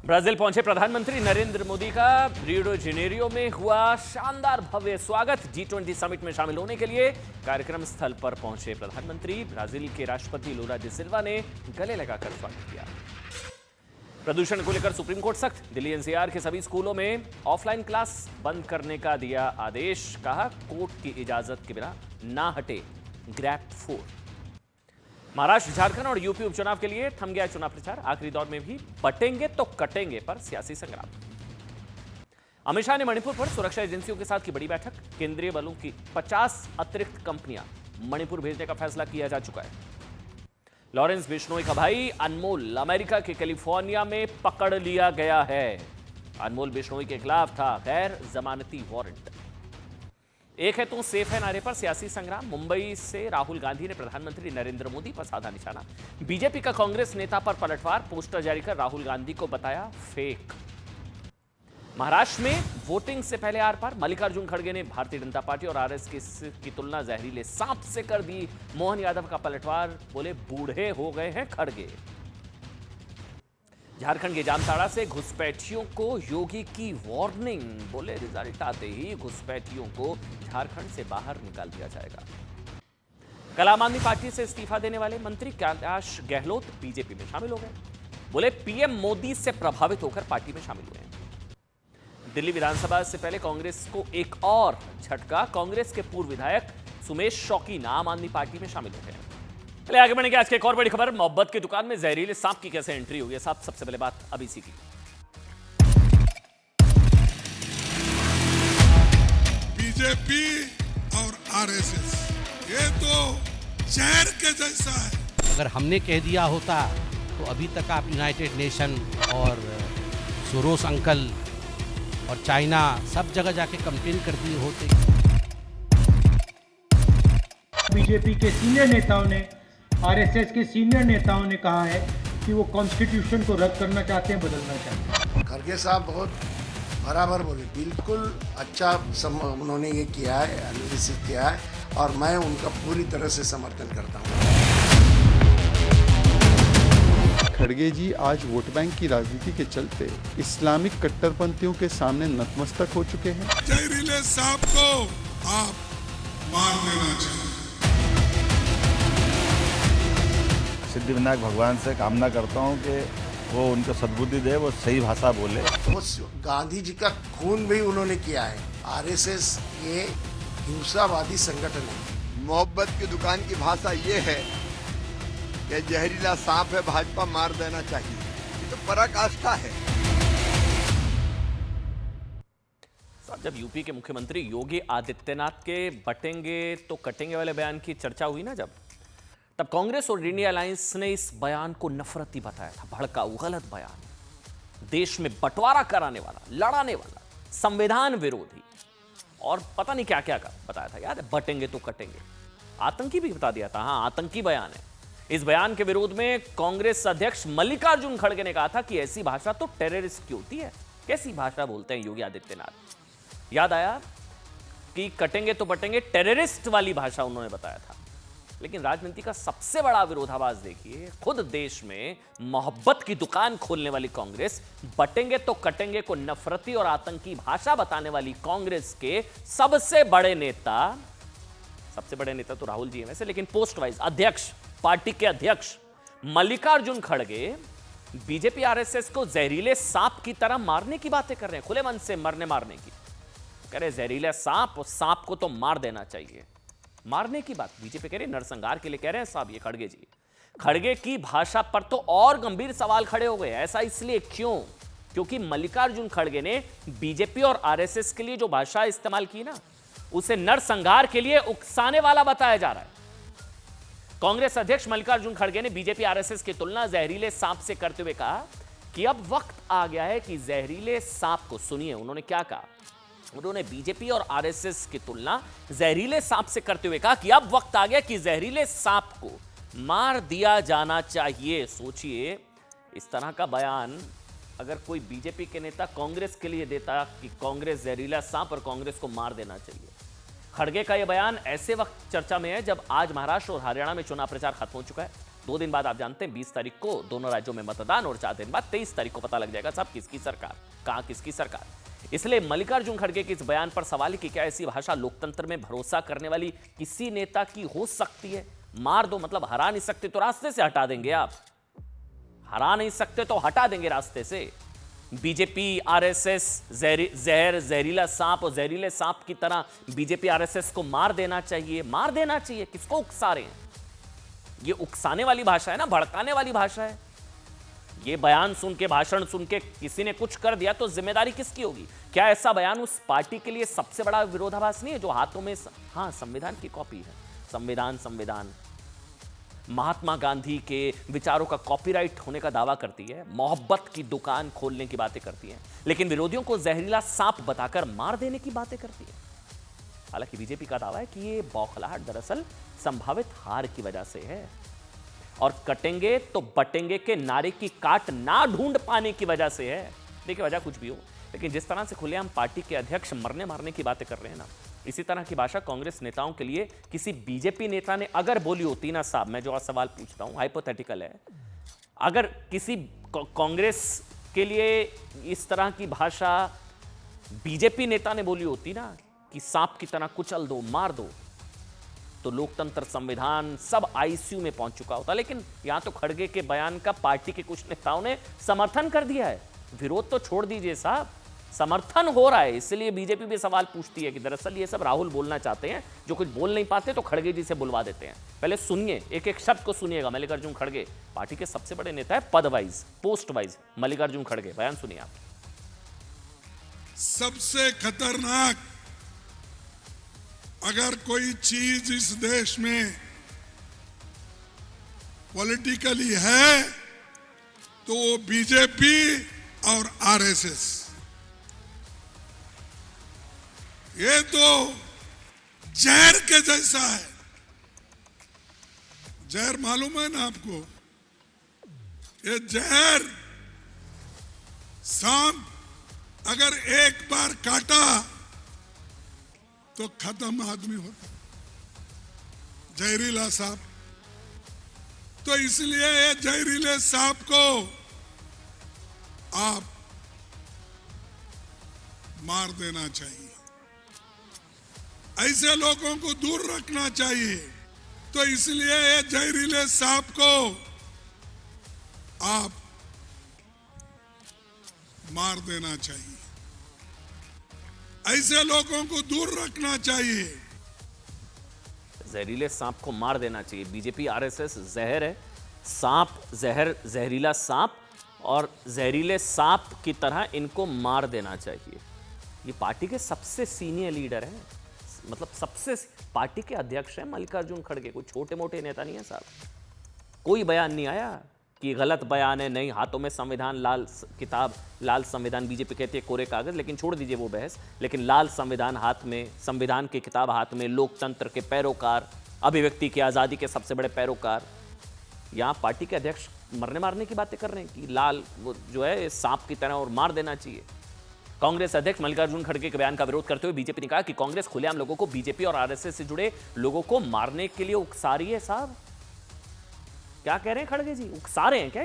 Brazil पहुंचे प्रधानमंत्री नरेंद्र मोदी का रियो डी जेनेरियो में हुआ शानदार भव्य स्वागत। G20 समिट में शामिल होने के लिए कार्यक्रम स्थल पर पहुंचे प्रधानमंत्री। ब्राजील के राष्ट्रपति लूला डी सिल्वा ने गले लगाकर स्वागत किया। प्रदूषण को लेकर सुप्रीम कोर्ट सख्त। दिल्ली एनसीआर के सभी स्कूलों में ऑफलाइन क्लास बंद करने का दिया आदेश। कहा कोर्ट की इजाजत के बिना ना हटे ग्रैप 4। महाराष्ट्र, झारखंड और यूपी उपचुनाव के लिए थम गया चुनाव प्रचार। आखिरी दौर में भी बटेंगे तो कटेंगे पर सियासी संग्राम। अमित शाह ने मणिपुर पर सुरक्षा एजेंसियों के साथ की बड़ी बैठक। केंद्रीय बलों की 50 अतिरिक्त कंपनियां मणिपुर भेजने का फैसला किया जा चुका है। लॉरेंस बिश्नोई का भाई अनमोल अमेरिका के कैलिफोर्निया में पकड़ लिया गया है। अनमोल बिश्नोई के खिलाफ था गैर जमानती वारंट। एक है तो सेफ है नारे पर सियासी संग्राम। मुंबई से राहुल गांधी ने प्रधानमंत्री नरेंद्र मोदी पर साधा निशाना। बीजेपी का कांग्रेस नेता पर पलटवार। पोस्टर जारी कर राहुल गांधी को बताया फेक। महाराष्ट्र में वोटिंग से पहले आर पार। मल्लिकार्जुन खड़गे ने भारतीय जनता पार्टी और आरएसएस की तुलना जहरीले सांप से कर दी। मोहन यादव का पलटवार, बोले बूढ़े हो गए हैं खड़गे। झारखंड के जामताड़ा से घुसपैठियों को योगी की वार्निंग। बोले रिजल्ट आते ही घुसपैठियों को झारखंड से बाहर निकाल दिया जाएगा। कल आम आदमी पार्टी से इस्तीफा देने वाले मंत्री कैलाश गहलोत बीजेपी में शामिल हो गए। बोले पीएम मोदी से प्रभावित होकर पार्टी में शामिल हुए हैं। दिल्ली विधानसभा से पहले कांग्रेस को एक और झटका। कांग्रेस के पूर्व विधायक सुमेश शौकीन आम आदमी पार्टी में शामिल हो गए। चलिए आगे बढ़ेंगे। आज की एक और बड़ी खबर, मोहब्बत की दुकान में जहरीले सांप की कैसे एंट्री हुई है। साहब सबसे पहले बात अभी इसी की। बीजेपी और आरएसएस ये तो जहर के जैसा है। अगर हमने कह दिया होता तो अभी तक आप यूनाइटेड नेशन और सोरोस अंकल और चाइना सब जगह जाके कंप्लेन कर दिए होते। बीजेपी के सीनियर नेताओं ने, आरएसएस के सीनियर नेताओं ने कहा है कि वो कॉन्स्टिट्यूशन को रद्द करना चाहते हैं, बदलना चाहते हैं। खड़गे साहब बहुत बराबर बोले, बिल्कुल अच्छा उन्होंने ये किया है, एनालिसिस किया है और मैं उनका पूरी तरह से समर्थन करता हूँ। खड़गे जी आज वोट बैंक की राजनीति के चलते इस्लामिक कट्टरपंथियों के सामने नतमस्तक हो चुके हैं। जहरीले सांप को आप मार देना चाहिए। सिद्धिविनायक भगवान से कामना करता हूँ कि वो उनको सद्बुद्धि दे, वो सही भाषा बोले। वो गांधी जी का खून भी उन्होंने किया है। आरएसएस ये हिंसावादी संगठन है। मोहब्बत की दुकान की भाषा ये है कि जहरीला सांप है, भाजपा मार देना चाहिए। ये तो पराकाष्ठा है। जब यूपी के मुख्यमंत्री योगी आदित्यनाथ के बटेंगे तो कटेंगे वाले बयान की चर्चा हुई ना, तब कांग्रेस और इंडिया अलायंस ने इस बयान को नफरती बताया था। भड़काऊ, गलत बयान, देश में बंटवारा कराने वाला, लड़ाने वाला, संविधान विरोधी और पता नहीं क्या क्या बताया था। याद है, बटेंगे तो कटेंगे, आतंकी भी बता दिया था। हाँ, आतंकी बयान है। इस बयान के विरोध में कांग्रेस अध्यक्ष मल्लिकार्जुन खड़गे ने कहा था कि ऐसी भाषा तो टेररिस्ट की होती है। कैसी भाषा बोलते हैं योगी आदित्यनाथ। याद आया कि कटेंगे तो बटेंगे, टेररिस्ट वाली भाषा उन्होंने बताया था। लेकिन राजनीति का सबसे बड़ा विरोधाभास देखिए, खुद देश में मोहब्बत की दुकान खोलने वाली कांग्रेस बटेंगे तो कटेंगे को नफरती और आतंकी भाषा बताने वाली कांग्रेस के सबसे बड़े नेता तो राहुल जी हैं वैसे, लेकिन पोस्ट वाइज अध्यक्ष, पार्टी के अध्यक्ष मल्लिकार्जुन खड़गे बीजेपी आरएसएस को जहरीले सांप की तरह मारने की बातें कर रहे हैं। खुले मन से मरने मारने की कह रहे, जहरीले सांप को तो मार देना चाहिए। मारने की बात बीजेपी कह रही है, नरसंहार के लिए कह रहे हैं साहब ये खड़गे जी। खड़गे की भाषा पर तो और गंभीर सवाल खड़े हो गए। ऐसा इसलिए क्यों? क्योंकि मल्लिकार्जुन खड़गे ने बीजेपी और आरएसएस के लिए जो भाषा इस्तेमाल की ना, उसे नरसंहार के लिए उकसाने वाला बताया जा रहा है। कांग्रेस अध्यक्ष मल्लिकार्जुन खड़गे ने बीजेपी आरएसएस की तुलना जहरीले सांप से करते हुए कहा कि अब वक्त आ गया है कि जहरीले सांप को, सुनिए उन्होंने क्या कहा। उन्होंने बीजेपी और आरएसएस की तुलना जहरीले सांप से करते हुए कहा कि अब वक्त आ गया कि जहरीले सांप को मार दिया जाना चाहिए। सोचिए, इस तरह का बयान अगर कोई बीजेपी के नेता कांग्रेस के लिए देता कि कांग्रेस जहरीला सांप और कांग्रेस को मार देना चाहिए। खड़गे का यह बयान ऐसे वक्त चर्चा में है जब आज महाराष्ट्र और हरियाणा में चुनाव प्रचार खत्म हो चुका है। 2 दिन बाद आप जानते हैं 20 तारीख को दोनों राज्यों में मतदान और 4 दिन बाद 23 तारीख को पता लग जाएगा साहब किसकी सरकार, कहां किसकी सरकार। इसलिए मल्लिकार्जुन खड़गे के इस बयान पर सवाल है कि क्या ऐसी भाषा लोकतंत्र में भरोसा करने वाली किसी नेता की हो सकती है। मार दो मतलब हरा नहीं सकते तो रास्ते से हटा देंगे आप, हरा नहीं सकते तो हटा देंगे रास्ते से। बीजेपी आरएसएस जहरीला सांप और जहरीले सांप की तरह बीजेपी आरएसएस को मार देना चाहिए, मार देना चाहिए। किसको उकसा रहे हैं? ये उकसाने वाली भाषा है ना, भड़काने वाली भाषा है। ये बयान सुन के, भाषण सुन के किसी ने कुछ कर दिया तो जिम्मेदारी किसकी होगी? क्या ऐसा बयान उस पार्टी के लिए सबसे बड़ा विरोधाभास नहीं है जो हाथों में हाँ संविधान की कॉपी है, संविधान महात्मा गांधी के विचारों का कॉपीराइट होने का दावा करती है, मोहब्बत की दुकान खोलने की बातें करती है, लेकिन विरोधियों को जहरीला सांप बताकर मार देने की बातें करती है। हालांकि बीजेपी का दावा है कि ये बौखलाहट दरअसल संभावित हार की वजह से है और कटेंगे तो बटेंगे के नारे की काट ना ढूंढ पाने की वजह से है। देखिए वजह कुछ भी हो, लेकिन जिस तरह से खुलेआम पार्टी के अध्यक्ष मरने मारने की बातें कर रहे हैं ना, इसी तरह की भाषा कांग्रेस नेताओं के लिए किसी बीजेपी नेता ने अगर बोली होती ना साहब, मैं जो आज सवाल पूछता हूं हाइपोथेटिकल है, अगर किसी कांग्रेस के लिए इस तरह की भाषा बीजेपी नेता ने बोली होती ना कि सांप की तरह कुचल दो, मार दो, तो लोकतंत्र, संविधान सब आईसीयू में पहुंच चुका होता। लेकिन यहां तो खड़गे के बयान का पार्टी के कुछ नेताओं ने समर्थन कर दिया है। विरोध तो छोड़ दीजिए साहब, समर्थन हो रहा है। इसलिए बीजेपी भी सवाल पूछती है कि दरअसल ये सब राहुल बोलना चाहते हैं, जो कुछ बोल नहीं पाते तो खड़गे जी से बुलवा देते हैं। पहले सुनिए, एक एक शब्द को सुनिएगा। मल्लिकार्जुन खड़गे पार्टी के सबसे बड़े नेता है, पद वाइज, पोस्ट वाइज। मल्लिकार्जुन खड़गे बयान सुनिए आप। सबसे खतरनाक अगर कोई चीज इस देश में पॉलिटिकली है तो वो बीजेपी और आरएसएस। ये तो जहर के जैसा है। जहर मालूम है ना आपको? ये जहर सांप अगर एक बार काटा तो खत्म आदमी होता, जहरीला सांप। तो इसलिए ये जहरीले सांप को आप मार देना चाहिए, ऐसे लोगों को दूर रखना चाहिए। तो इसलिए ये जहरीले सांप को आप मार देना चाहिए, ऐसे लोगों को दूर रखना चाहिए। जहरीले सांप को मार देना चाहिए। बीजेपी आरएसएस जहर है, सांप जहर, जहरीला सांप, और जहरीले सांप की तरह इनको मार देना चाहिए। ये पार्टी के सबसे सीनियर लीडर हैं, मतलब सबसे पार्टी के अध्यक्ष हैं मल्लिकार्जुन खड़गे। कोई छोटे मोटे नेता नहीं है साहब। कोई बयान नहीं आया कि गलत बयान है, नहीं, हाथों में संविधान, लाल किताब, लाल संविधान, बीजेपी कहती है कोरे कागज, लेकिन छोड़ दीजिए वो बहस। लेकिन लाल संविधान हाथ में, संविधान की किताब हाथ में, लोकतंत्र के पैरोकार, अभिव्यक्ति की आज़ादी के सबसे बड़े पैरोकार, यहाँ पार्टी के अध्यक्ष मरने मारने की बातें कर रहे हैं कि लाल वो जो है सांप की तरह और मार देना चाहिए। कांग्रेस अध्यक्ष मल्लिकार्जुन खड़गे के बयान का विरोध करते हुए बीजेपी ने कहा कि कांग्रेस खुलेआम लोगों को, बीजेपी और आरएसएस से जुड़े लोगों को मारने के लिए उकसा रही है। साहब क्या कह रहे हैं खड़गे जी? उकसा रहे हैं क्या?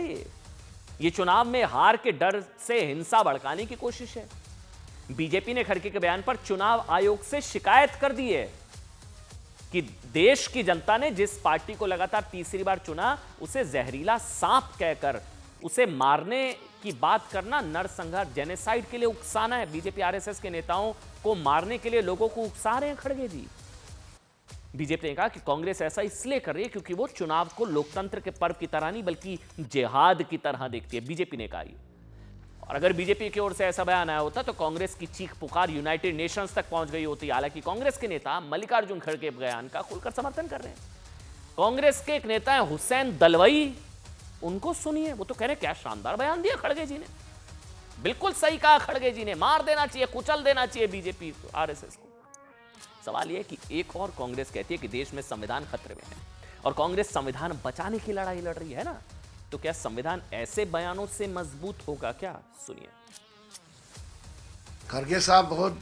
ये चुनाव में हार के डर से हिंसा भड़काने की कोशिश है। बीजेपी ने खड़गे के बयान पर चुनाव आयोग से शिकायत कर दी है कि देश की जनता ने जिस पार्टी को लगातार तीसरी बार चुना, उसे जहरीला सांप कहकर उसे मारने की बात करना नरसंहार, जेनोसाइड के लिए उकसाना है। बीजेपी आरएसएस के नेताओं को मारने के लिए लोगों को उकसा रहे हैं खड़गे जी। बीजेपी ने कहा कि कांग्रेस ऐसा इसलिए कर रही है क्योंकि वो चुनाव को लोकतंत्र के पर्व की तरह नहीं बल्कि जिहाद की तरह देखती है, बीजेपी ने कहा। और अगर बीजेपी की ओर से ऐसा बयान आया होता तो कांग्रेस की चीख पुकार यूनाइटेड नेशंस तक पहुंच गई होती। हालांकि कांग्रेस के नेता मल्लिकार्जुन खड़गे के बयान का खुलकर समर्थन कर रहे हैं। कांग्रेस के एक नेता है हुसैन दलवाई, उनको सुनिए, वो तो कह रहे क्या शानदार बयान दिया खड़गे जी ने। बिल्कुल सही कहा खड़गे जी ने, मार देना चाहिए, कुचल देना चाहिए बीजेपी आरएसएस को। सवाल यह है कि एक और कांग्रेस कहती है कि देश में संविधान खतरे में है और कांग्रेस संविधान बचाने की लड़ाई लड़ रही है ना, तो क्या संविधान ऐसे बयानों से मजबूत होगा क्या? सुनिए। खड़गे साहब बहुत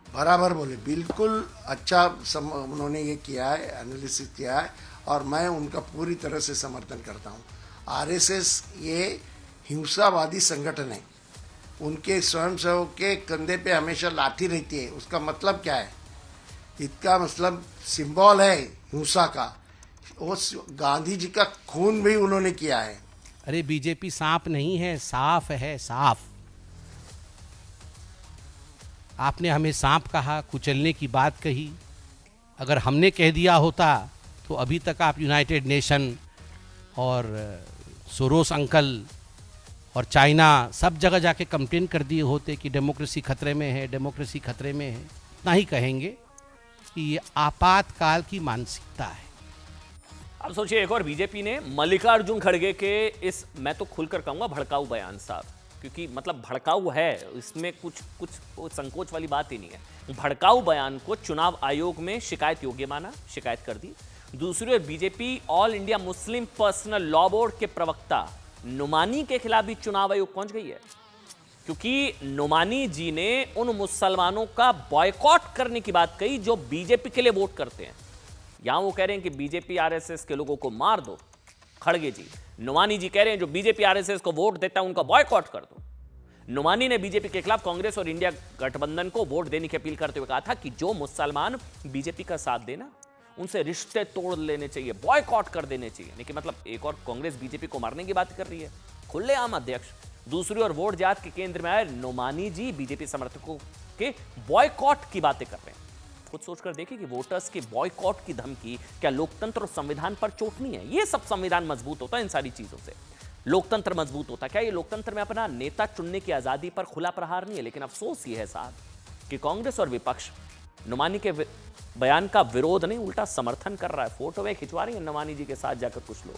बराबर बोले, बिल्कुल अच्छा उन्होंने ये किया है, एनालिसिस किया है और मैं उनका पूरी तरह से समर्थन करता हूँ। आरएसएस ये हिंसावादी संगठन है, उनके स्वयंसेवक के कंधे पे हमेशा लाठी रहती है। उसका मतलब क्या है? इसका मतलब सिंबल है हिंसा का। उस गांधी जी का खून भी उन्होंने किया है। अरे बीजेपी सांप नहीं है, साफ है, साफ। आपने हमें सांप कहा, कुचलने की बात कही। अगर हमने कह दिया होता तो अभी तक आप यूनाइटेड नेशन और सोरोस अंकल और चाइना सब जगह जाके कंप्लेन कर दिए होते कि डेमोक्रेसी खतरे में है, डेमोक्रेसी खतरे में है। इतना ही कहेंगे कि ये आपातकाल की मानसिकता है। अब सोचिए, एक और बीजेपी ने मल्लिकार्जुन खड़गे के इस, मैं तो खुलकर कहूंगा, भड़काऊ बयान साहब, क्योंकि मतलब भड़काऊ है, इसमें कुछ संकोच वाली बात ही नहीं है। भड़काऊ बयान को चुनाव आयोग में शिकायत योग्य माना, शिकायत कर दी। दूसरी ओर BJP all India Muslim personal law board के प्रवक्ता नुमानी के खिलाफ भी चुनाव आयोग पहुंच गई है, क्योंकि नुमानी जी ने उन मुसलमानों का बॉयकॉट करने की बात कही जो बीजेपी के लिए वोट करते हैं। यहां वो कह रहे हैं कि बीजेपी आरएसएस के लोगों को मार दो, खड़गे जी। नुमानी जी कह रहे हैं जो बीजेपी आरएसएस को वोट देता है उनका बॉयकॉट कर दो। नुमानी ने बीजेपी के खिलाफ कांग्रेस और इंडिया गठबंधन को वोट देने की अपील करते हुए कहा था कि जो मुसलमान बीजेपी का साथ देना उनसे रिश्ते तोड़ लेने चाहिए, बॉयकॉट कर देने चाहिए। लेकिन मतलब एक और कांग्रेस बीजेपी को मारने की बात कर रही है, खुलेआम अध्यक्ष। दूसरी ओर वोट जात के केंद्र में आए नुमानी जी बीजेपी समर्थकों के बॉयकॉट की बातें कर रहे हैं। खुद सोचकर देखिए कि वोटर्स के बॉयकॉट की धमकी क्या लोकतंत्र और संविधान पर चोट नहीं है? ये सब संविधान मजबूत होता है इन सारी चीजों से, लोकतंत्र मजबूत होता है। क्या ये लोकतंत्र में अपना नेता चुनने की आजादी पर खुला प्रहार नहीं है? लेकिन अफसोस ये है साहब कि कांग्रेस और विपक्ष नुमानी के बयान का विरोध नहीं, उल्टा समर्थन कर रहा है। फोटो वे खिंचवा रही है नुमानी जी के साथ जाकर कुछ लोग।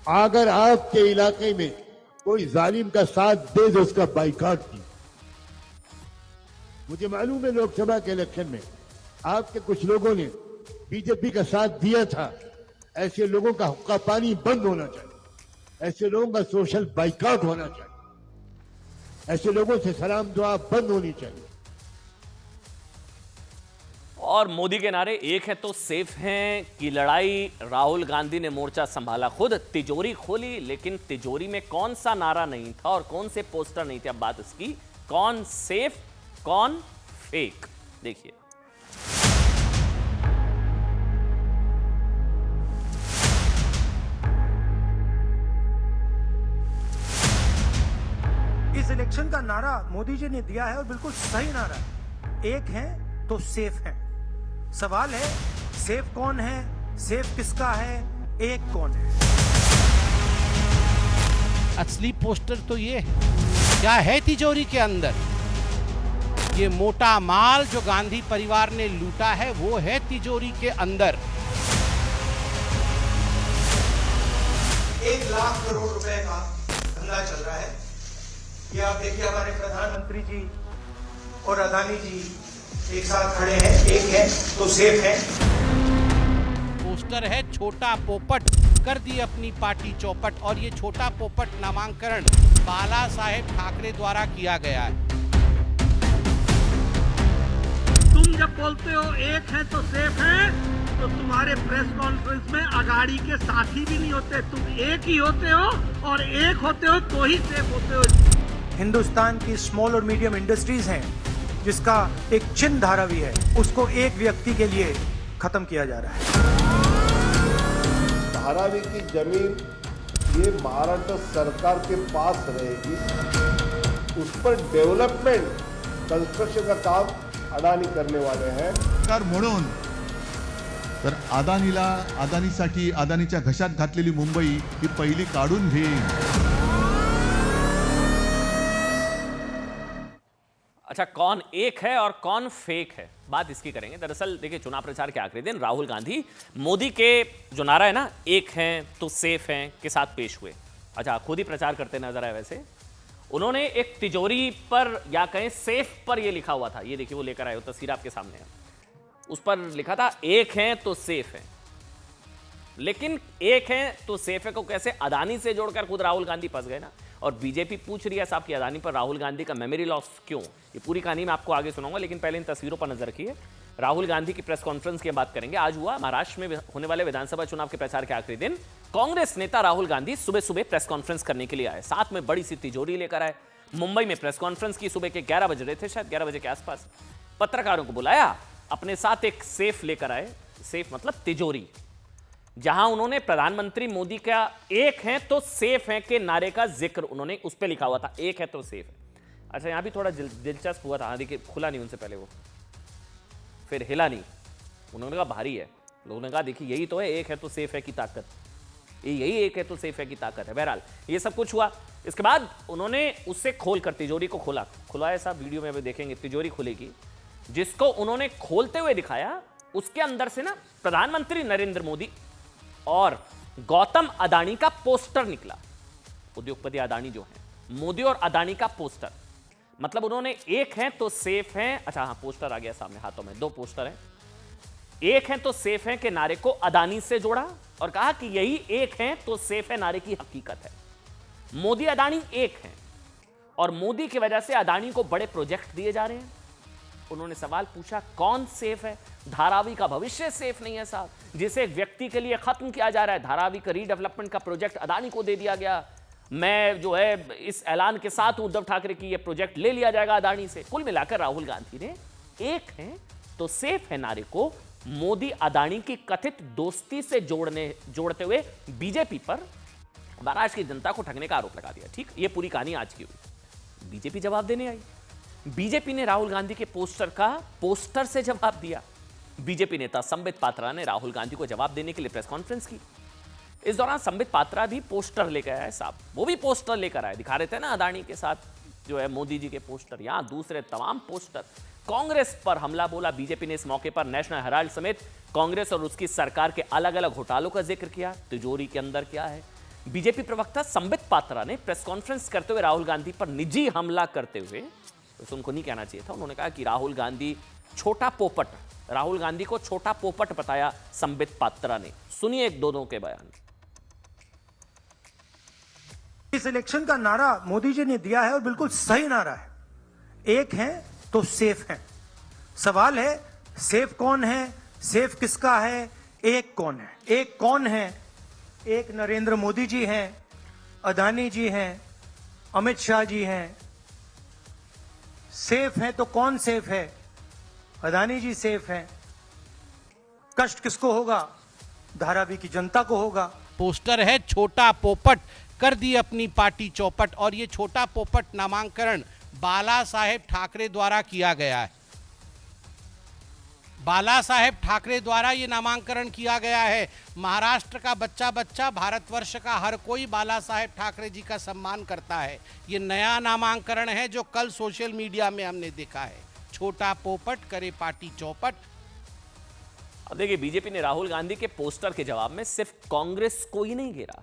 अगर आपके इलाके में कोई जालिम का साथ दे तो उसका बाइकाट की। मुझे मालूम है लोकसभा के इलेक्शन में आपके कुछ लोगों ने बीजेपी का साथ दिया था। ऐसे लोगों का हुक्का पानी बंद होना चाहिए, ऐसे लोगों का सोशल बाइकाट होना चाहिए, ऐसे लोगों से सलाम दुआ बंद होनी चाहिए। और मोदी के नारे एक है तो सेफ हैं की लड़ाई, राहुल गांधी ने मोर्चा संभाला खुद, तिजोरी खोली, लेकिन तिजोरी में कौन सा नारा नहीं था और कौन से पोस्टर नहीं थे। अब बात इसकी, कौन सेफ कौन फेक, देखिए। इस इलेक्शन का नारा मोदी जी ने दिया है और बिल्कुल सही नारा है। एक है तो सेफ है। सवाल है सेफ कौन है, सेफ किसका है, एक कौन है? असली पोस्टर तो ये है। क्या है तिजोरी के अंदर? ये मोटा माल जो गांधी परिवार ने लूटा है वो है तिजोरी के अंदर। 1 लाख करोड़ रुपए का धंधा चल रहा है। ये आप देखिए, हमारे प्रधानमंत्री जी और अदानी जी एक साथ खड़े हैं। एक है तो सेफ है। पोस्टर है छोटा पोपट, कर दी अपनी पार्टी चौपट। और ये छोटा पोपट नामांकन बाला साहेब ठाकरे द्वारा किया गया है। तुम जब बोलते हो एक है तो सेफ है, तो तुम्हारे प्रेस कॉन्फ्रेंस में अगाड़ी के साथी भी नहीं होते। तुम एक ही होते हो और एक होते हो तो ही सेफ होते हो। हिंदुस्तान की स्मॉल और मीडियम इंडस्ट्रीज हैं जिसका एक चिन्ह धारावी है, उसको एक व्यक्ति के लिए खत्म किया जा रहा है। धारावी की जमीन ये महाराष्ट्र सरकार के पास रहेगी। उस पर डेव्हलपमेंट कंस्ट्रक्शन का काम अडानी करने वाले हैं। सरकार म्हणून तर अदानीसाठी अदानीच्या घशात घातलेली मुंबई ही पहिली काढून घेईन। अच्छा, कौन एक है और कौन फेक है, बात इसकी करेंगे। दरअसल देखिए, चुनाव प्रचार के आखिरी दिन राहुल गांधी मोदी के जो नारा है ना, एक हैं तो सेफ हैं, के साथ पेश हुए। अच्छा, खुद ही प्रचार करते नजर आए। वैसे उन्होंने एक तिजोरी पर या कहें सेफ पर यह लिखा हुआ था, ये देखिए वो लेकर आए हो, तस्वीर आपके सामने है। उस पर लिखा था एक हैं तो सेफ हैं। लेकिन एक हैं तो सेफ है को कैसे अदानी से जोड़कर खुद राहुल गांधी फंस गए ना। और बीजेपी पूछ रही है साहब कि अदानी पर राहुल गांधी का मेमोरी लॉस क्यों। ये पूरी कहानी मैं आपको आगे सुनाऊंगा, लेकिन पहले इन तस्वीरों पर नजर रखिए। राहुल गांधी की प्रेस कॉन्फ्रेंस की बात करेंगे। आज हुआ महाराष्ट्र में होने वाले विधानसभा चुनाव के प्रचार के आखिरी दिन। कांग्रेस नेता राहुल गांधी सुबह सुबह प्रेस कॉन्फ्रेंस करने के लिए आए, साथ में बड़ी सी तिजोरी लेकर आए। मुंबई में प्रेस कॉन्फ्रेंस की सुबह के 11 बज रहे थे, शायद 11 बजे के आसपास। पत्रकारों को बुलाया, अपने साथ एक सेफ लेकर आए। सेफ मतलब तिजोरी, जहां उन्होंने प्रधानमंत्री मोदी का एक है तो सेफ है के नारे का जिक्र उन्होंने उस पर लिखा हुआ था, एक है तो सेफ है। अच्छा, यहां भी थोड़ा दिलचस्प हुआ था, देखिए खुला नहीं उनसे पहले, वो फिर हिला नहीं। उन्होंने कहा भारी है, लोगों ने कहा देखिए यही तो है एक है तो सेफ है की ताकत, यही एक है तो सेफ है की ताकत है। बहरहाल ये सब कुछ हुआ। इसके बाद उन्होंने उससे खोलकर तिजोरी को खुलाया, साहब वीडियो में अभी देखेंगे, तिजोरी खुलेगी, जिसको उन्होंने खोलते हुए दिखाया। उसके अंदर से ना प्रधानमंत्री नरेंद्र मोदी और गौतम अदानी का पोस्टर निकला। उद्योगपति अदानी जो है, मोदी और अदानी का पोस्टर, मतलब उन्होंने एक है तो सेफ है, अच्छा हाँ पोस्टर आ गया सामने हाथों में, 2 पोस्टर हैं, एक है तो सेफ है के नारे को अदानी से जोड़ा और कहा कि यही एक है तो सेफ है नारे की हकीकत है। मोदी अदानी एक हैं और मोदी की वजह से अदानी को बड़े प्रोजेक्ट दिए जा रहे हैं। उन्होंने सवाल पूछा कौन सेफ है? धारावी का भविष्य सेफ नहीं है साहब, जिसे एक व्यक्ति के लिए खत्म किया जा रहा है। धारावी का रीडेवलपमेंट का प्रोजेक्ट अदानी को दे दिया गया। मैं जो है इस ऐलान के साथ उद्धव ठाकरे की ये प्रोजेक्ट ले लिया जाएगा अदानी से। कुल मिलाकर राहुल गांधी ने एक है तो सेफ है नारे को मोदी अदानी की कथित दोस्ती से जोड़ते हुए बीजेपी पर, महाराष्ट्र की जनता को ठगने का आरोप लगा दिया। ठीक, ये पूरी कहानी आज की हुई। बीजेपी जवाब देने आई। बीजेपी ने राहुल गांधी के पोस्टर से जवाब दिया। बीजेपी नेता संबित पात्रा ने राहुल गांधी को जवाब देने के लिए प्रेस कॉन्फ्रेंस की। इस दौरान संबित पात्रा भी पोस्टर लेकर आए साहब, वो भी पोस्टर लेकर आए, दिखा रहे थे ना अदानी के साथ जो है मोदी जी के पोस्टर, यहां दूसरे तमाम पोस्टर। कांग्रेस पर हमला बोला बीजेपी ने। इस मौके पर नेशनल हेराल्ड समेत कांग्रेस और उसकी सरकार के अलग अलग घोटालों का जिक्र किया। तिजोरी के अंदर क्या है? बीजेपी प्रवक्ता संबित पात्रा ने प्रेस कॉन्फ्रेंस करते हुए राहुल गांधी पर निजी हमला करते हुए, तो उनको नहीं कहना चाहिए था, उन्होंने कहा कि राहुल गांधी छोटा पोपट, राहुल गांधी को छोटा पोपट बताया संबित पात्रा ने। सुनिए एक दोनों के बयान। इस इलेक्शन का नारा मोदी जी ने दिया है और बिल्कुल सही नारा है, एक है तो सेफ है। सवाल है सेफ कौन है, सेफ किसका है, एक कौन है? एक कौन है? एक नरेंद्र मोदी जी हैं, अदानी जी हैं, अमित शाह जी हैं। सेफ है तो कौन सेफ है? अदानी जी सेफ हैं। कष्ट किसको होगा? धारावी की जनता को होगा। पोस्टर है छोटा पोपट, कर दी अपनी पार्टी चौपट। और ये छोटा पोपट नामांकन बाला साहेब ठाकरे द्वारा किया गया है। बाला साहेब ठाकरे द्वारा ये नामांकन किया गया है। महाराष्ट्र का बच्चा बच्चा, भारतवर्ष का हर कोई बाला साहेब ठाकरे जी का सम्मान करता है। ये नया नामांकन है जो कल सोशल मीडिया में हमने देखा है। छोटा पोपट करे पार्टी चौपट। अब देखिए, बीजेपी ने राहुल गांधी के पोस्टर के जवाब में सिर्फ कांग्रेस को ही नहीं घेरा,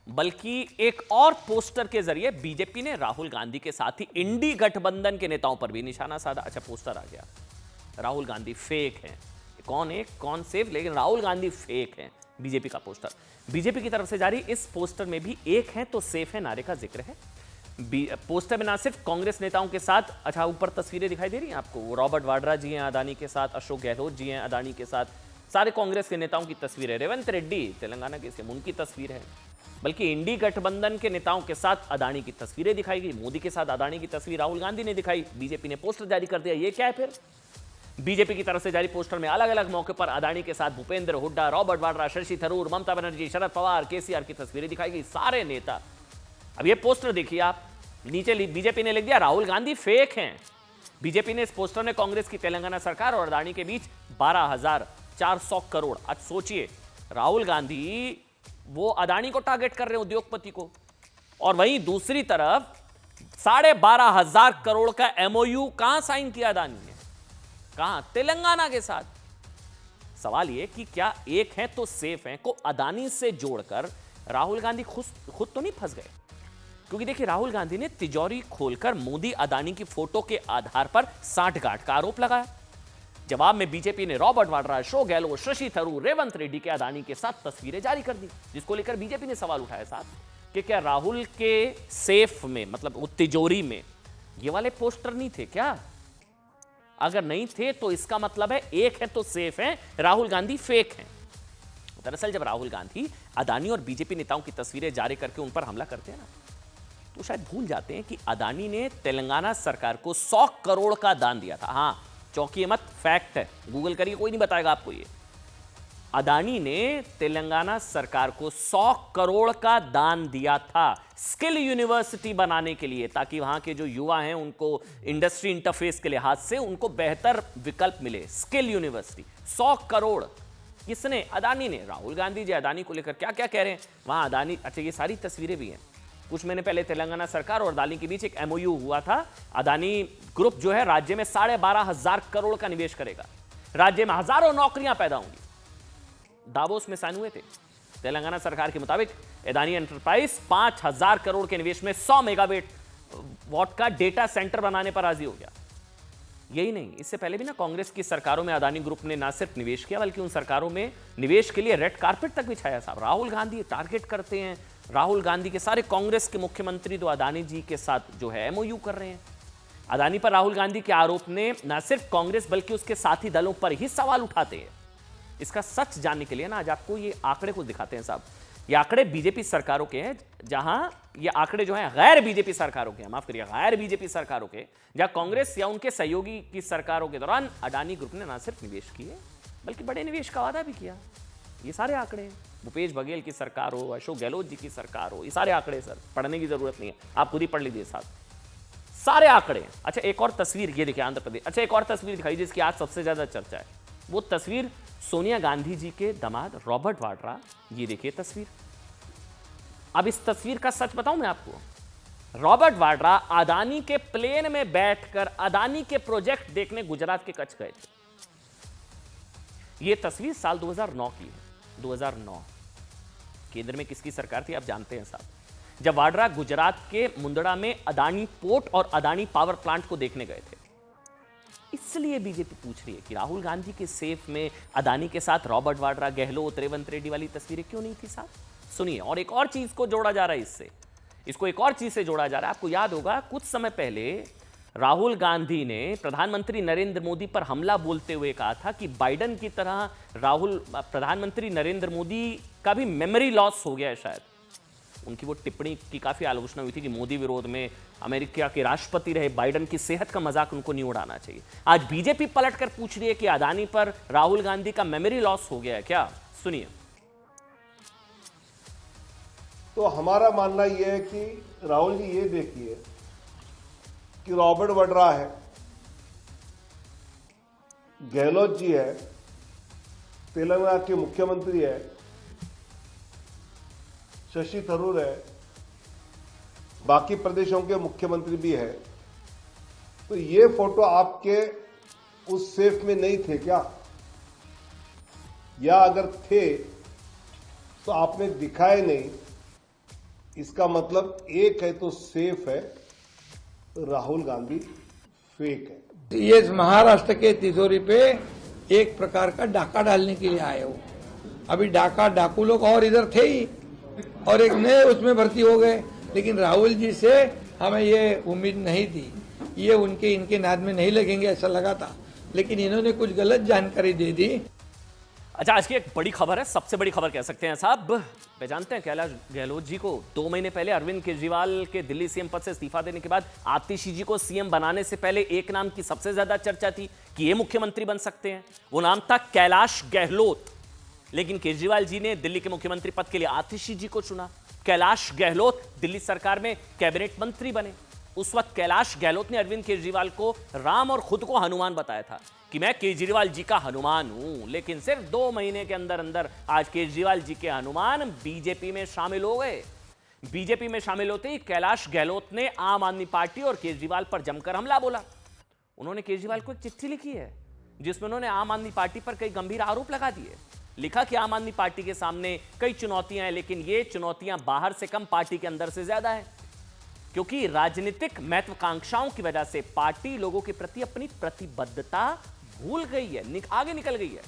बल्कि एक और पोस्टर के जरिए बीजेपी ने राहुल गांधी के साथ ही इंडी गठबंधन के नेताओं पर भी निशाना साधा। अच्छा, पोस्टर आ गया, राहुल गांधी फेक हैं। कौन एक कौन सेफ, लेकिन राहुल गांधी फेक हैं, बीजेपी का पोस्टर। बीजेपी की तरफ से जारी इस पोस्टर में भी एक है तो सेफ है नारे का जिक्र है। पोस्टर में ना सिर्फ कांग्रेस नेताओं के साथ, अच्छा ऊपर तस्वीरें दिखाई दे रही हैं आपको, वो रॉबर्ट वाड्रा जी हैं अदानी के साथ, अशोक गहलोत जी हैं अदानी के साथ, सारे कांग्रेस के नेताओं की तस्वीरें, रेवंत रेड्डी तेलंगाना के सीएम उनकी तस्वीर है, बल्कि इंडी गठबंधन के नेताओं के साथ अदानी की तस्वीरें दिखाई गई। मोदी के साथ अदानी की तस्वीर राहुल गांधी ने दिखाई। बीजेपी ने पोस्टर जारी कर दिया। ये क्या है फिर? बीजेपी की तरफ से जारी पोस्टर में अलग अलग मौके पर अदानी के साथ भूपेंद्र हुड्डा, रॉबर्ट वाड्रा, शशि थरूर, ममता बनर्जी, शरद पवार, केसीआर की तस्वीरें दिखाई गई, सारे नेता। अब ये पोस्टर देखिए आप, नीचे बीजेपी ने लिख दिया राहुल गांधी फेक हैं। बीजेपी ने इस पोस्टर में कांग्रेस की तेलंगाना सरकार और अदानी के बीच 12,400 करोड़। आज सोचिए, राहुल गांधी वो अदानी को टारगेट कर रहे हैं, उद्योगपति को, और वहीं दूसरी तरफ 12,500 करोड़ का एमओयू कहां साइन किया अदानी ने? कहां? तेलंगाना के साथ। सवाल यह कि क्या एक है तो सेफ है को अदानी से जोड़कर राहुल गांधी खुद तो नहीं फंस गए? क्योंकि देखिए, राहुल गांधी ने तिजोरी खोलकर मोदी अदानी की फोटो के आधार पर सांठगांठ का आरोप लगाया। जवाब में बीजेपी ने रॉबर्ट वाड्रा, अशोक गहलोत, शशि थरूर, रेवंत रेड्डी के अदानी के साथ तस्वीरें जारी कर दी, जिसको लेकर बीजेपी ने सवाल उठाया साहब कि क्या राहुल के सेफ में, मतलब तिजोरी में ये वाले पोस्टर नहीं थे क्या? अगर नहीं थे तो इसका मतलब है एक है तो सेफ है, राहुल गांधी फेक हैं। दरअसल जब राहुल गांधी अदानी और बीजेपी नेताओं की तस्वीरें जारी करके उन पर हमला करते हैं ना, तो शायद भूल जाते हैं कि अदानी ने तेलंगाना सरकार को 100 करोड़ का दान दिया था। हां, चौंकिए मत, फैक्ट है, गूगल करिए, कोई नहीं बताएगा आपको ये। अदानी ने तेलंगाना सरकार को 100 करोड़ का दान दिया था स्किल यूनिवर्सिटी बनाने के लिए, ताकि वहां के जो युवा हैं उनको इंडस्ट्री इंटरफेस के लिहाज से उनको बेहतर विकल्प मिले। स्किल यूनिवर्सिटी 100 करोड़ किसने? अदानी ने। राहुल गांधी जी अदानी को लेकर क्या क्या कह रहे हैं वहां अदानी। अच्छा, ये सारी तस्वीरें भी हैं। कुछ महीने पहले तेलंगाना सरकार और अदानी के बीच एक MOU हुआ था। अदानी ग्रुप जो है राज्य में 12,500 करोड़ का निवेश करेगा, राज्य में हजारों नौकरियां पैदा होंगी। दावोस में साइन हुए थे। तेलंगाना सरकार के मुताबिक अदानी एंटरप्राइज 5,000 करोड़ के निवेश में 100 मेगावाट का डेटा सेंटर बनाने पर राजी हो गया। यही नहीं, इससे पहले भी ना कांग्रेस की सरकारों में अदानी ग्रुप ने ना सिर्फ निवेश किया बल्कि उन सरकारों में निवेश के लिए रेड कारपेट तक बिछाया। साहब, राहुल गांधी टारगेट करते हैं। राहुल गांधी के सारे कांग्रेस के मुख्यमंत्री तो अदानी जी के साथ जो है MOU कर रहे हैं। अदानी पर राहुल गांधी के आरोप ने न सिर्फ कांग्रेस बल्कि उसके साथी दलों पर ही सवाल उठाते हैं। इसका सच जानने के लिए ना आज आपको ये आंकड़े को दिखाते हैं। साहब, ये आंकड़े बीजेपी सरकारों के हैं, जहां ये आंकड़े जो हैं गैर बीजेपी सरकारों के हैं, माफ करिए गैर बीजेपी सरकारों के, जहां कांग्रेस या उनके सहयोगी की सरकारों के दौरान अदानी ग्रुप ने न सिर्फ निवेश किए बल्कि बड़े निवेश का वादा भी किया। ये सारे आंकड़े हैं। भूपेश बघेल की सरकार हो, अशोक गहलोत जी की सरकार हो, ये सारे आंकड़े सर पढ़ने की जरूरत नहीं है, आप खुद ही पढ़ लीजिए साहब, सारे आंकड़े। अच्छा, एक और तस्वीर ये देखिए आंध्र प्रदेश। अच्छा, एक और तस्वीर दिखाई जिसकी आज सबसे ज्यादा चर्चा है। वो तस्वीर सोनिया गांधी जी के दामाद रॉबर्ट वाड्रा। ये देखिए तस्वीर। अब इस तस्वीर का सच बताऊं मैं आपको। रॉबर्ट वाड्रा अदानी के प्लेन में बैठकर अदानी के प्रोजेक्ट देखने गुजरात के कच्छ गए थे। यह तस्वीर साल 2009 की है। 2009 केंद्र में किसकी सरकार थी आप जानते हैं साहब, जब वाड्रा गुजरात के मुंदड़ा में अदानी पोर्ट और अदानी पावर प्लांट को देखने गए थे। इसलिए बीजेपी पूछ रही है कि राहुल गांधी के सेफ में अदानी के साथ रॉबर्ट वाड्रा, गहलोत, रेवंत रेड्डी वाली तस्वीरें क्यों नहीं थी साहब? सुनिए, और एक और चीज को जोड़ा जा रहा है इसको एक और चीज से जोड़ा जा रहा है। आपको याद होगा कुछ समय पहले राहुल गांधी ने प्रधानमंत्री नरेंद्र मोदी पर हमला बोलते हुए कहा था कि बाइडेन की तरह प्रधानमंत्री नरेंद्र मोदी का भी मेमोरी लॉस हो गया है शायद। उनकी वो टिप्पणी की काफी आलोचना हुई थी कि मोदी विरोध में अमेरिका के राष्ट्रपति रहे बाइडेन की सेहत का मजाक उनको नहीं उड़ाना चाहिए। आज बीजेपी पलटकर पूछ रही है कि अदानी पर राहुल गांधी का मेमोरी लॉस हो गया है क्या? सुनिए। तो हमारा मानना यह है कि राहुल जी ये देखिए कि रॉबर्ट वाड्रा है, गहलोत जी है, तेलंगाना के मुख्यमंत्री है, शशि थरूर है, बाकी प्रदेशों के मुख्यमंत्री भी है। तो ये फोटो आपके उस सेफ में नहीं थे क्या? या अगर थे तो आपने दिखाए नहीं। इसका मतलब एक है तो सेफ है, राहुल गांधी फेक है। ये महाराष्ट्र के तिजोरी पे एक प्रकार का डाका डालने के लिए आए हो। अभी डाकू लोग और इधर थे ही और एक नए उसमें भर्ती हो गए, लेकिन राहुल जी से हमें ये उम्मीद नहीं थी। ये इनके नाद में नहीं लगेंगे ऐसा लगा था, लेकिन इन्होंने कुछ गलत जानकारी दे दी। अच्छा, आज की एक बड़ी खबर है, सबसे बड़ी खबर कह सकते हैं साहब। वे जानते हैं कैलाश गहलोत जी को 2 महीने पहले अरविंद केजरीवाल के दिल्ली सीएम पद से इस्तीफा देने के बाद आतिशी जी को सीएम बनाने से पहले एक नाम की सबसे ज्यादा चर्चा थी कि ये मुख्यमंत्री बन सकते हैं। वो नाम था कैलाश गहलोत। लेकिन केजरीवाल जी ने दिल्ली के मुख्यमंत्री पद के लिए आतिशी जी को चुना। कैलाश गहलोत दिल्ली सरकार में कैबिनेट मंत्री बने। उस वक्त कैलाश गहलोत ने अरविंद केजरीवाल को राम और खुद को हनुमान बताया था कि मैं केजरीवाल जी का हनुमान हूं। लेकिन सिर्फ 2 महीने के अंदर अंदर आज केजरीवाल जी के हनुमान बीजेपी में शामिल हो गए। बीजेपी में शामिल होते ही कैलाश गहलोत ने आम आदमी पार्टी और केजरीवाल पर जमकर हमला बोला। उन्होंने केजरीवाल को एक चिट्ठी लिखी है जिसमें उन्होंने आम आदमी पार्टी पर कई गंभीर आरोप लगा दिए। लिखा कि आम आदमी पार्टी के सामने कई चुनौतियां हैं, लेकिन ये चुनौतियां बाहर से कम पार्टी के अंदर से ज्यादा है, क्योंकि राजनीतिक महत्वाकांक्षाओं की वजह से पार्टी लोगों के प्रति अपनी प्रतिबद्धता भूल गई है, आगे निकल गई है।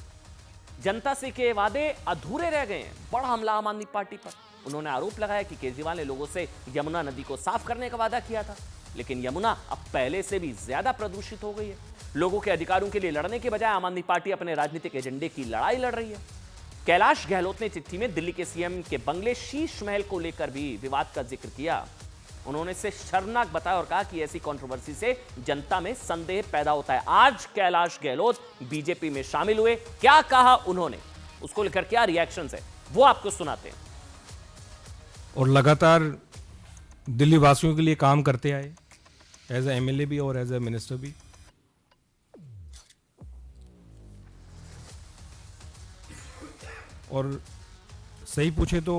जनता से किए वादे अधूरे रह गए हैं। बड़ा हमला आम आदमी पार्टी पर। उन्होंने आरोप लगाया कि केजरीवाल ने लोगों से यमुना नदी को साफ करने का वादा किया था। लेकिन यमुना अब पहले से भी ज्यादा प्रदूषित हो गई है। लोगों के अधिकारों के लिए लड़ने के बजाय आम आदमी पार्टी अपने राजनीतिक एजेंडे की लड़ाई लड़ रही है। कैलाश गहलोत ने चिट्ठी में दिल्ली के सीएम के बंगले शीश महल को लेकर भी विवाद का जिक्र किया। उन्होंने इसे शर्मनाक बताया और कहा कि ऐसी कंट्रोवर्सी से जनता में संदेह पैदा होता है। आज कैलाश गहलोत बीजेपी में शामिल हुए, क्या कहा उन्होंने, उसको लेकर क्या रिएक्शन है, वो आपको सुनाते हैं। और लगातार दिल्ली वासियों के लिए काम करते आए, एज ए एमएलए भी और एज ए मिनिस्टर भी। और सही पूछे तो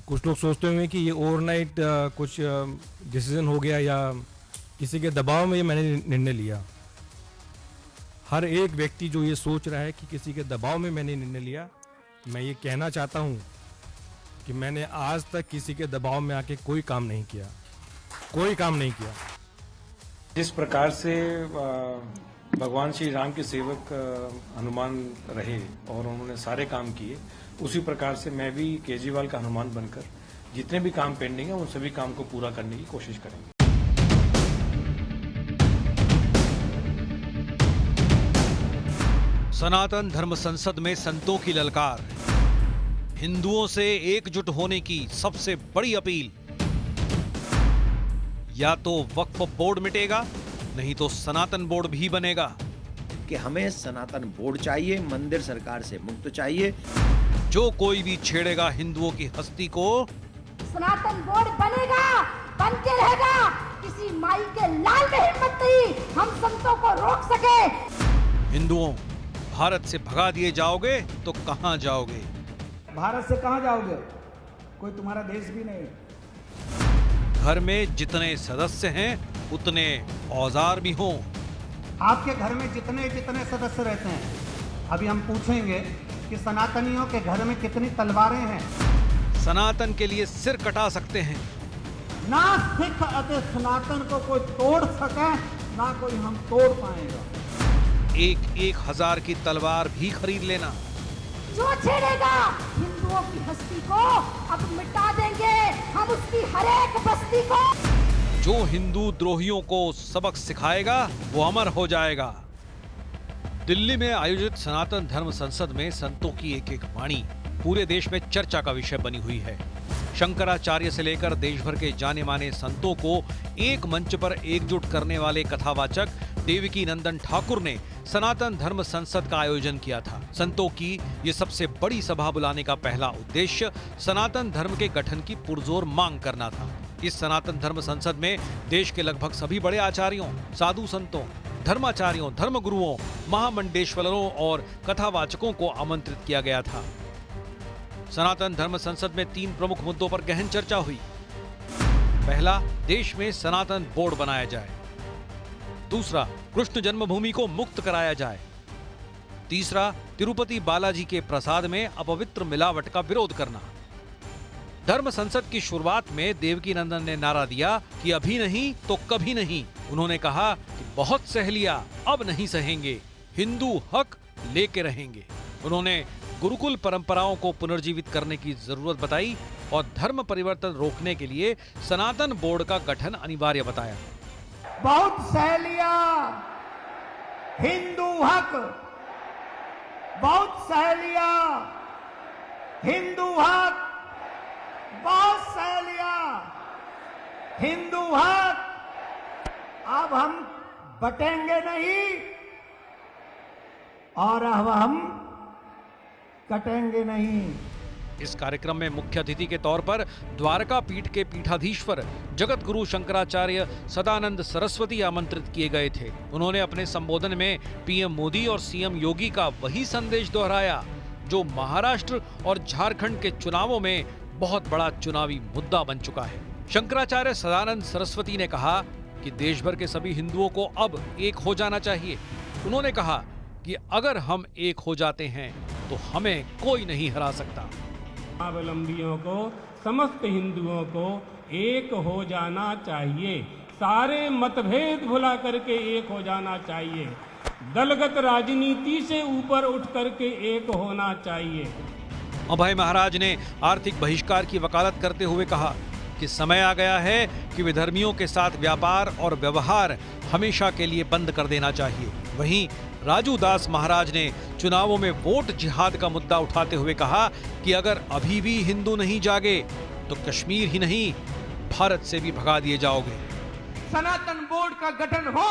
कुछ लोग सोचते होंगे कि ये ओवरनाइट कुछ डिसीजन हो गया या किसी के दबाव में ये मैंने निर्णय लिया। हर एक व्यक्ति जो ये सोच रहा है कि किसी के दबाव में मैंने निर्णय लिया, मैं ये कहना चाहता हूँ कि मैंने आज तक किसी के दबाव में आके कोई काम नहीं किया, कोई काम नहीं किया। जिस प्रकार से भगवान श्री राम के सेवक हनुमान रहे और उन्होंने सारे काम किए, उसी प्रकार से मैं भी केजरीवाल का हनुमान बनकर जितने भी काम पेंडिंग है उन सभी काम को पूरा करने की कोशिश करेंगे। सनातन धर्म संसद में संतों की ललकार, हिंदुओं से एकजुट होने की सबसे बड़ी अपील। या तो वक्फ बोर्ड मिटेगा, नहीं तो सनातन बोर्ड भी बनेगा। कि हमें सनातन बोर्ड चाहिए, मंदिर सरकार से मुक्त चाहिए। जो कोई भी छेड़ेगा हिंदुओं की हस्ती को, सनातन बोर्ड बनेगा, बन के रहेगा। किसी माई के लाल में हिम्मत नहीं हम संतों को रोक सके। हिंदुओं, भारत से भगा दिए जाओगे तो कहां जाओगे? भारत से कहां जाओगे? कोई तुम्हारा देश भी नहीं। घर में जितने सदस्य हैं उतने औजार भी हों। आपके घर में जितने जितने सदस्य रहते हैं, अभी हम पूछेंगे कि सनातनियों के घर में कितनी तलवारें हैं। सनातन के लिए सिर कटा सकते हैं। ना सिख अते सनातन को कोई तोड़ सके, ना कोई हम तोड़ पाएगा। 1,000 की तलवार भी खरीद लेना। जो छेड़ेगा हिंदुओं की हस्ती को अब मिटा देंगे हम उसकी हर एक बस्ती को। जो हिंदू द्रोहियों को सबक सिखाएगा वो अमर हो जाएगा। दिल्ली में आयोजित सनातन धर्म संसद में संतों की एक एक वाणी पूरे देश में चर्चा का विषय बनी हुई है। शंकराचार्य से लेकर देश भर के जाने माने संतों को एक मंच पर एकजुट करने वाले कथावाचक देवकी नंदन ठाकुर ने सनातन धर्म संसद का आयोजन किया था। संतों की ये सबसे बड़ी सभा बुलाने का पहला उद्देश्य सनातन धर्म के गठन की पुरजोर मांग करना था। इस सनातन धर्म संसद में देश के लगभग सभी बड़े आचार्यों, साधु संतों, धर्माचार्यों, धर्मगुरुओं, महामंडेश्वरों और कथावाचकों को आमंत्रित किया गया था। सनातन धर्म संसद में 3 प्रमुख मुद्दों पर गहन चर्चा हुई। पहला, देश में सनातन बोर्ड बनाया जाए। दूसरा, कृष्ण जन्मभूमि को मुक्त कराया जाए। तीसरा, तिरुपति बालाजी के प्रसाद में अपवित्र मिलावट का विरोध करना। धर्म संसद की शुरुआत में देवकी नंदन ने नारा दिया कि अभी नहीं तो कभी नहीं। उन्होंने कहा कि बहुत सह लिया, अब नहीं सहेंगे, हिंदू हक लेके रहेंगे। उन्होंने गुरुकुल परंपराओं को पुनर्जीवित करने की जरूरत बताई और धर्म परिवर्तन रोकने के लिए सनातन बोर्ड का गठन अनिवार्य बताया। बहुत सह लिया, हिंदू हक, बहुत सह लिया, हिंदू हक, बहुत सह लिया, हिंदू हक। अब हम बटेंगे नहीं और अब हम कटेंगे नहीं। इस कार्यक्रम में मुख्य अतिथि के तौर पर द्वारका पीठ के पीठाधीश्वर जगत गुरु शंकराचार्य सदानंद सरस्वती आमंत्रित किए गए थे। उन्होंने अपने संबोधन में पीएम मोदी और सीएम योगी का वही संदेश दोहराया जो महाराष्ट्र और झारखंड के चुनावों में बहुत बड़ा चुनावी मुद्दा बन चुका है। शंकराचार्य सदानंद सरस्वती ने कहा कि देश भर के सभी हिंदुओं को अब एक हो जाना चाहिए। उन्होंने कहा कि अगर हम एक हो जाते हैं तो हमें कोई नहीं हरा सकता। अवलंबियों को, समस्त हिंदुओं को एक हो जाना चाहिए। सारे मतभेद भुला करके एक हो जाना चाहिए। दलगत राजनीति से ऊपर उठ करके एक होना चाहिए। अभय महाराज ने आर्थिक बहिष्कार की वकालत करते हुए कहा कि समय आ गया है कि विधर्मियों के साथ व्यापार और व्यवहार हमेशा के लिए बंद कर देना चाहिए। वहीं राजू दास महाराज ने चुनावों में वोट जिहाद का मुद्दा उठाते हुए कहा कि अगर अभी भी हिंदू नहीं जागे तो कश्मीर ही नहीं भारत से भी भगा दिए जाओगे। सनातन बोर्ड का गठन हो